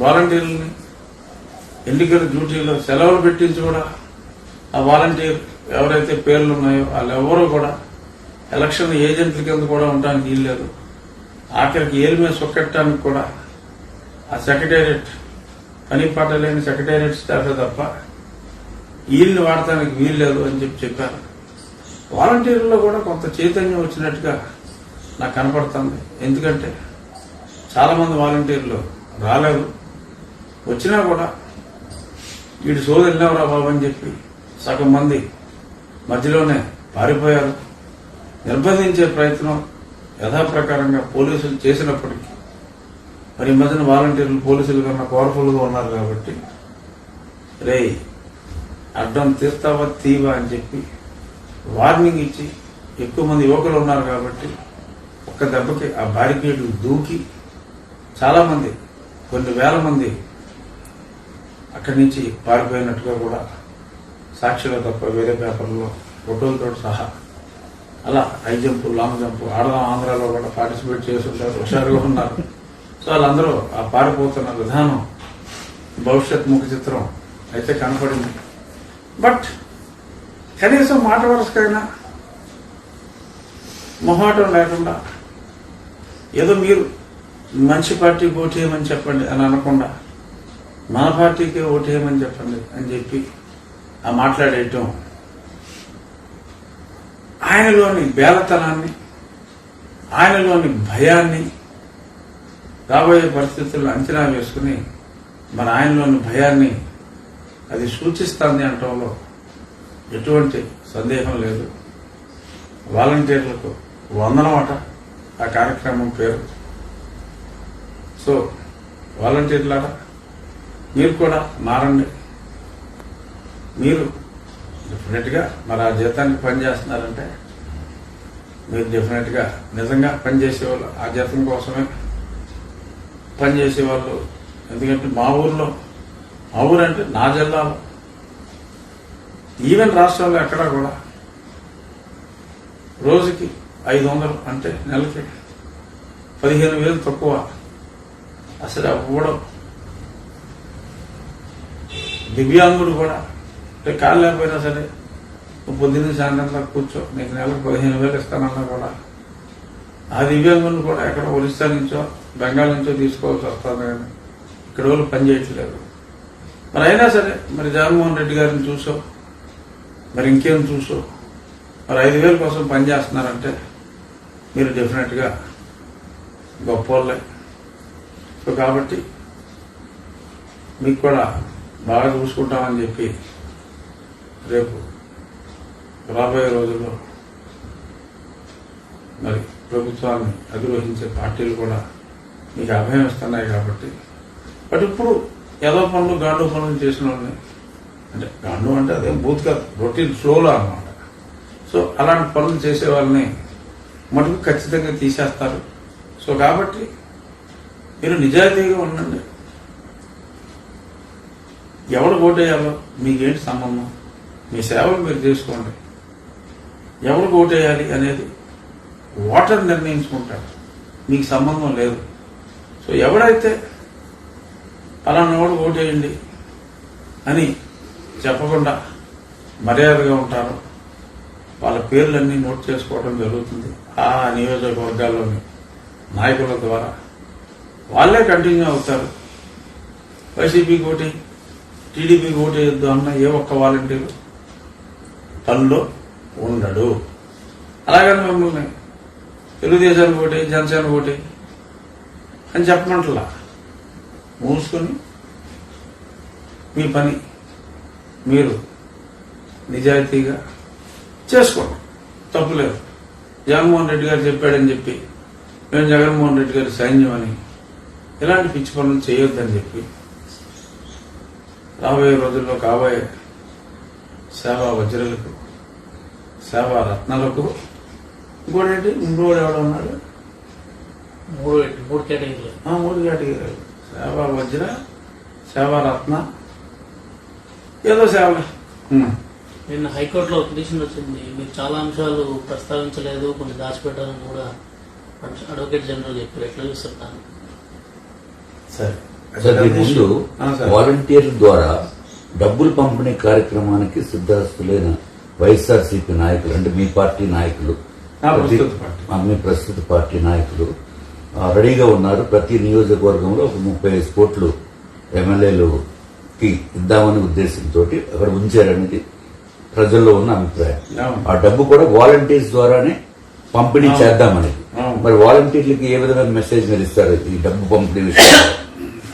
వాలంటీర్లని ఎన్నికల డ్యూటీలో సెలవులు పెట్టించి కూడా ఆ వాలంటీర్ ఎవరైతే పేర్లు ఉన్నాయో వాళ్ళెవరూ కూడా ఎలక్షన్ ఏజెంట్ల కింద కూడా ఉండడానికి వీల్లేదు. ఆఖరికి ఏలు మీద సొక్కెట్టడానికి కూడా ఆ సెక్రటేరియట్ పని పాట లేని సెక్రటేరియట్ స్టాఫే తప్ప వీళ్ళని వాడటానికి వీల్లేదు అని చెప్పారు. వాలంటీర్లో కూడా కొంత చైతన్యం వచ్చినట్టుగా నాకు కనపడుతుంది. ఎందుకంటే చాలా మంది వాలంటీర్లు రాలేదు, వచ్చినా కూడా వీడి సోది వెళ్ళినవరా బాబు అని చెప్పి సగం మంది మధ్యలోనే పారిపోయారు. నిర్బంధించే ప్రయత్నం యథాప్రకారంగా పోలీసులు చేసినప్పటికీ మరి ఈ మధ్యన వాలంటీర్లు పోలీసుల కన్నా పవర్ఫుల్గా ఉన్నారు కాబట్టి రే అడ్డం తీస్తావా తీవా అని చెప్పి వార్నింగ్ ఇచ్చి ఎక్కువ మంది యువకులు ఉన్నారు కాబట్టి ఒక్క దెబ్బకి ఆ బారికేడు దూకి చాలా మంది కొన్ని వేల మంది అక్కడి నుంచి పారిపోయినట్టుగా కూడా సాక్షిలో తప్ప వేరే పేపర్లో ఫోటోలతో సహా అలా హై జంప్ లాంగ్ జంప్ ఆడదాం ఆంధ్రాలో కూడా పార్టిసిపేట్ చేస్తుంటారు, హుషారుగా ఉన్నారు. సో వాళ్ళందరూ ఆ పారిపోతున్న విధానం భవిష్యత్ ముఖ చిత్రం అయితే కనపడింది. బట్ కనీసం మాట వరుసకైనా మొహాటం లేకుండా ఏదో మీరు మంచి పార్టీకి ఓటేయమని చెప్పండి అని అనకుండా మన పార్టీకి ఓటేయమని చెప్పండి అని చెప్పి ఆ మాట్లాడేయటం ఆయనలోని బేలతనాన్ని, ఆయనలోని భయాన్ని రాబోయే పరిస్థితుల్లో అంచనా వేసుకుని మన ఆయనలోని భయాన్ని అది సూచిస్తుంది అనటంలో ఎటువంటి సందేహం లేదు. వాలంటీర్లకు వందనమాట ఆ కార్యక్రమం పేరు. సో వాలంటీర్లారా మీరు కూడా మారండి. మీరు డెఫినెట్గా మరి ఆ జీతానికి పనిచేస్తున్నారంటే మీరు డెఫినెట్గా నిజంగా పనిచేసేవాళ్ళు ఆ జీతం కోసమే పనిచేసేవాళ్ళు. ఎందుకంటే మా ఊరు అంటే నా జిల్లాలో ఈవెన్ రాష్ట్రాల్లో ఎక్కడా కూడా రోజుకి 500 అంటే నెలకి 15,000 తక్కువ అసలు అవ్వడం. దివ్యాంగుడు కూడా కాళ్ళు లేకపోయినా సరే నువ్వు పొద్దున్న సాయంత్రం కూర్చో నీకు నెలకు 15,000 ఇస్తానన్నా కూడా ఆ దివ్యాంగులను కూడా ఎక్కడ ఒరిస్సా నుంచో బెంగాల్ నుంచో తీసుకోవాల్సి వస్తుంది. కానీ ఇక్కడ వాళ్ళు పని చేయట్లేదు. మరి అయినా సరే మరి జగన్మోహన్ రెడ్డి గారిని చూసో మరి ఇంకేం చూసో మరి 5,000 కోసం పనిచేస్తున్నారంటే మీరు డెఫినెట్గా గొప్పవాళ్ళే. సో కాబట్టి మీకు కూడా బాగా చూసుకుంటామని చెప్పి రేపు రాబోయే రోజుల్లో మరి ప్రభుత్వాన్ని అధిరోహించే పార్టీలు కూడా మీకు అభయం ఇస్తున్నాయి కాబట్టి. బట్ ఇప్పుడు ఏదో పనులు గాండు పనులు చేసిన వాళ్ళని, అంటే గాండు అంటే అదేం బూత్ కాదు, రొటీన్ ఫ్లోలో అన్నమాట. సో అలాంటి పనులు చేసే వాళ్ళని మటుకు ఖచ్చితంగా తీసేస్తారు. సో కాబట్టి మీరు నిజాయితీగా ఉండండి. ఎవరు ఓటేయాలో మీకేంటి సంబంధం, మీ సేవలు మీరు చేసుకోండి. ఎవరు ఓటేయాలి అనేది ఓటర్ నిర్ణయించుకుంటాడు, మీకు సంబంధం లేదు. సో ఎవడైతే పలానావాడు ఓటేయండి అని చెప్పకుండా మర్యాదగా ఉంటారో వాళ్ళ పేర్లన్నీ నోట్ చేసుకోవడం జరుగుతుంది. ఆ నియోజకవర్గాల్లోని నాయకుల ద్వారా వాళ్ళే కంటిన్యూ అవుతారు. వైసీపీకి ఓటే, టీడీపీకి ఓటేయొద్దు అన్న ఏ ఒక్క వాలంటీరు పనిలో ఉండడు. అలాగని మిమ్మల్ని తెలుగుదేశానికి ఓటే, జనసేన ఓటే అని చెప్పమంటలా. మూసుకొని మీ పని మీరు నిజాయితీగా చేసుకోండి, తప్పులేదు. జగన్మోహన్ రెడ్డి గారు చెప్పాడని చెప్పి మేము జగన్మోహన్ రెడ్డి గారి సైన్యం అని ఇలాంటి పిచ్చి పనులు చేయొద్దని చెప్పి రాబోయే రోజుల్లో కాబోయే సేవా వజ్రలకు, సేవా రత్నాలకు, ఇంకోటి ఇంకోటి ఎవడ ఉన్నాడు, 3 కేటగిరీలు సేవా వజ్ర, సేవా రత్న, ఏదో సేవలు. నిన్న హైకోర్టులో పిటిషన్ వచ్చింది. మీరు చాలా అంశాలు ప్రస్తావించలేదు, కొన్ని దాచిపెట్టాలని కూడా అడ్వకేట్ జనరల్ చెప్పారు. ఎట్లా చూస్తారు? సరే, సార్ దీని ముందు సార్. వాలంటీర్ల ద్వారా డబ్బులు పంపిణీ కార్యక్రమానికి సిద్ధహస్తులైన వైఎస్ఆర్సీపీ నాయకులు అంటే మీ పార్టీ నాయకులు, నా ప్రస్తుత పార్టీ. మీ ప్రస్తుత పార్టీ నాయకులు రెడీగా ఉన్నారు. ప్రతి నియోజకవర్గంలో ఒక 35 కోట్లు ఎమ్మెల్యేలుకి ఇద్దామనే ఉద్దేశంతో అక్కడ ఉంచారనేది ప్రజల్లో ఉన్న అభిప్రాయం. అవును. ఆ డబ్బు కూడా వాలంటీర్స్ ద్వారానే పంపిణీ చేద్దామనేది. అవును. మరి వాలంటీర్లకి ఏ విధమైన మెసేజ్ మీరు ఇస్తారు ఈ డబ్బు పంపిణీ విషయంలో?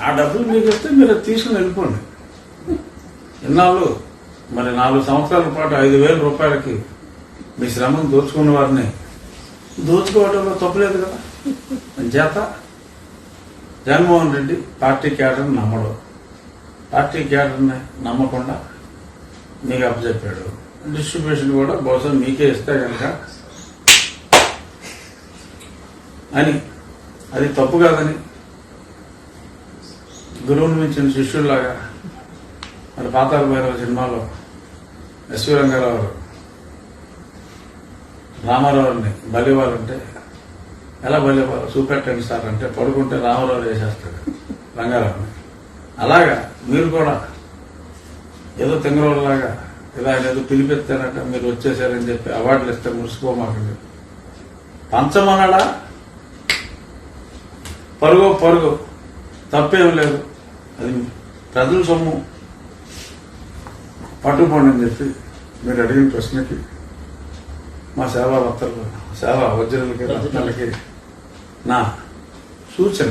ఆ డబ్బులు మీకు ఇస్తే మీరు అది తీసుకుని వెళ్ళిపోండి. ఇన్నాళ్ళు మరి 4 సంవత్సరాల పాటు 5,000 రూపాయలకి మీ శ్రమను దోచుకున్న వారిని దోచుకోవడంలో తప్పలేదు కదా. చేత జగన్మోహన్ రెడ్డి పార్టీ క్యాడర్ని నమ్మడు. పార్టీ క్యాడర్ని నమ్మకుండా మీకు అప్పచెప్పాడు. డిస్ట్రిబ్యూషన్ కూడా బహుశా మీకే ఇస్తే కనుక అని, అది తప్పు కాదని గురువుని మించిన శిష్యుల్లాగా మరి పాతాళ భైరవ సినిమాలో ఎస్వి రంగారావు రామారావుని బలివ్వాలంటే ఎలా బలివ్వాలి చూపెట్టండి సార్ అంటే పడుకుంటే రామారావు చేసేస్తాడు రంగారావుని. అలాగా మీరు కూడా ఏదో తెంగరోళ్ళలాగా ఏదో ఆయన ఏదో పిలిపెత్తారంట మీరు వచ్చేసారని చెప్పి అవార్డులు ఇస్తే మురిసిపోమాకండి. పంచమనడా పరుగు తప్పేం లేదు. అది ప్రజల సొమ్ము పట్టుకోండి అని చెప్పి మీరు అడిగిన ప్రశ్నకి మా సేవా వజ్రులకి రత్నాలకి నా సూచన